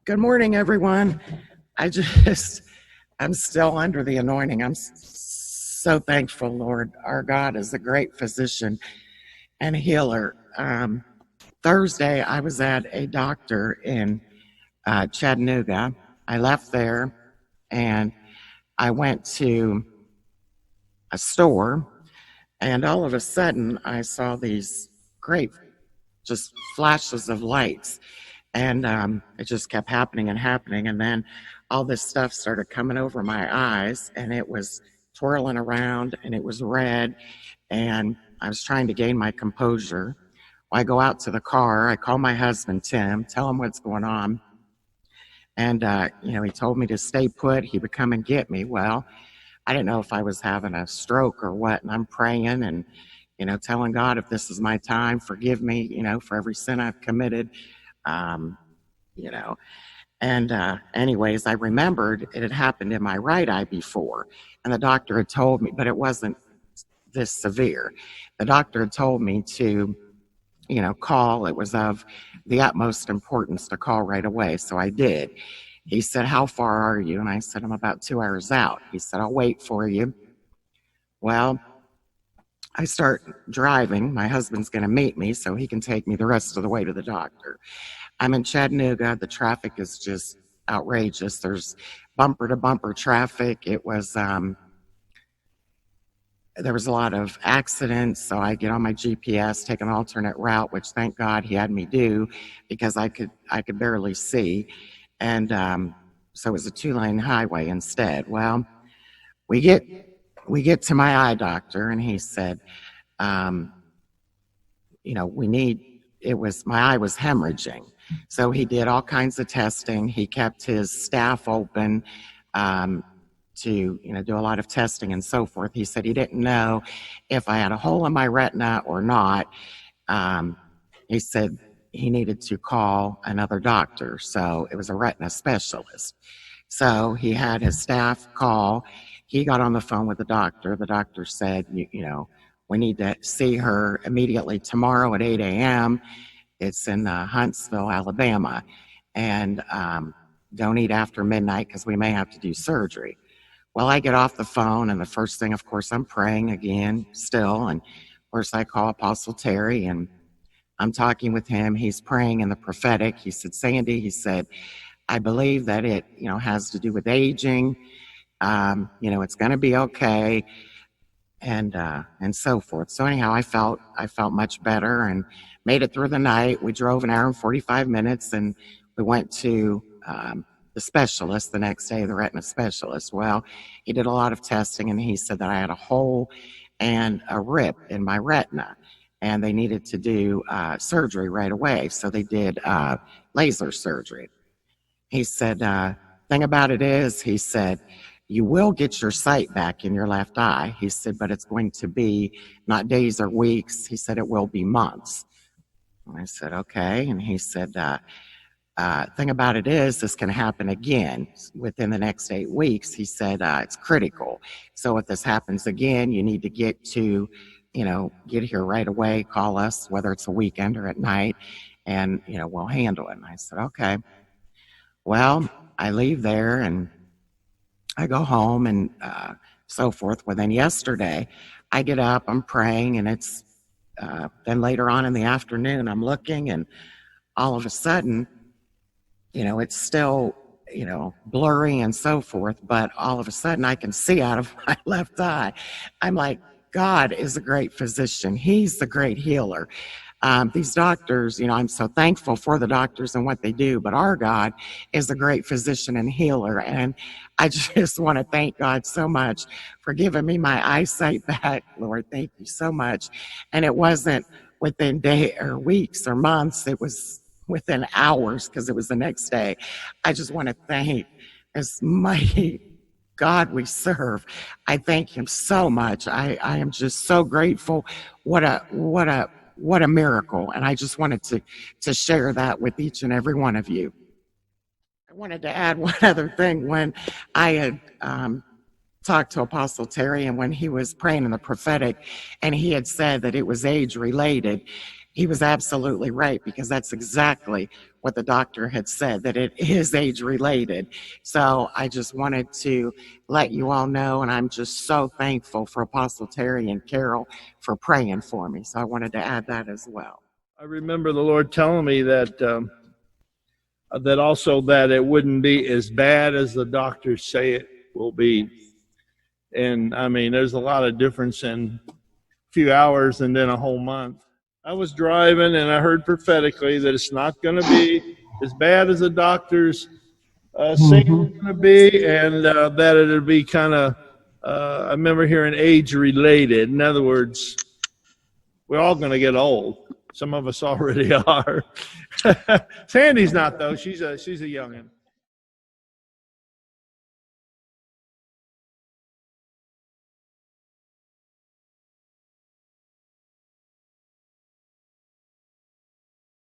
Good morning, everyone. I'm still under the anointing. So thankful, Lord. Our God is a great physician and healer. Thursday, I was at a doctor in Chattanooga. I left there and I went to a store, and all of a sudden, I saw these great just flashes of lights. And it just kept happening and happening. And then all this stuff started coming over my eyes, and it was twirling around, and it was red. And I was trying to gain my composure. I go out to the car. I call my husband, Tim, tell him what's going on. And, he told me to stay put. He would come and get me. Well, I didn't know if I was having a stroke or what. And I'm praying and, telling God, if this is my time, forgive me, for every sin I've committed. Um, you know, and anyways, I remembered it had happened in my right eye before, and the doctor had told me, but it wasn't this severe. The doctor had told me to, call. It was of the utmost importance to call right away, so I did. He said, "How far are you?" And I said, "I'm about 2 hours out." He said, "I'll wait for you." Well, I start driving. My husband's going to meet me so he can take me the rest of the way to the doctor. I'm in Chattanooga. The traffic is just outrageous. There's bumper to bumper traffic. There was a lot of accidents. So I get on my GPS, take an alternate route, which thank God he had me do because I could barely see. And so it was a 2-lane highway instead. Well, we get to my eye doctor, and he said, my eye was hemorrhaging. So he did all kinds of testing. He kept his staff open to, do a lot of testing and so forth. He said he didn't know if I had a hole in my retina or not. He said he needed to call another doctor. So it was a retina specialist. So he had his staff call. He got on the phone with the doctor. The doctor said, we need to see her immediately tomorrow at 8 a.m. It's in Huntsville, Alabama. And don't eat after midnight because we may have to do surgery. Well, I get off the phone, and the first thing, of course, I'm praying again still. And of course, I call Apostle Terry, and I'm talking with him. He's praying in the prophetic. He said, "Sandy," he said, "I believe that it, has to do with aging. It's going to be okay," and so forth. So anyhow, I felt much better and made it through the night. We drove an hour and 45 minutes, and we went to the specialist the next day, the retina specialist. Well, he did a lot of testing, and he said that I had a hole and a rip in my retina, and they needed to do surgery right away. So they did laser surgery. He said, thing about it is, he said, you will get your sight back in your left eye. He said, but it's going to be not days or weeks. He said, it will be months. And I said, okay. And he said, thing about it is, this can happen again within the next 8 weeks. He said, it's critical. So if this happens again, you need to get here right away, call us, whether it's a weekend or at night, and, we'll handle it. And I said, okay. Well, I leave there and I go home and so forth. Well, then yesterday I get up, I'm praying, and it's then later on in the afternoon, I'm looking, and all of a sudden, it's still, blurry and so forth, but all of a sudden I can see out of my left eye. I'm like, God is a great physician. He's the great healer. These doctors, I'm so thankful for the doctors and what they do, but our God is a great physician and healer. And I just want to thank God so much for giving me my eyesight back. Lord, thank you so much. And it wasn't within days or weeks or months. It was within hours because it was the next day. I just want to thank this mighty God we serve. I thank him so much. I am just so grateful. What a miracle. And I just wanted to share that with each and every one of you. I wanted to add one other thing. When I had talked to Apostle Terry, and when he was praying in the prophetic, and he had said that it was age related, he was absolutely right, because that's exactly what the doctor had said, that it is age related. So I just wanted to let you all know, and I'm just so thankful for Apostle Terry and Carol for praying for me. So I wanted to add that as well. I remember the Lord telling me that also that it wouldn't be as bad as the doctors say it will be. And I mean, there's a lot of difference in a few hours and then a whole month. I was driving and I heard prophetically that it's not going to be as bad as the doctors say it's going to be, and that it'll be kind of, I remember hearing age related. In other words, we're all going to get old. Some of us already are. Sandy's not, though. She's a youngin'.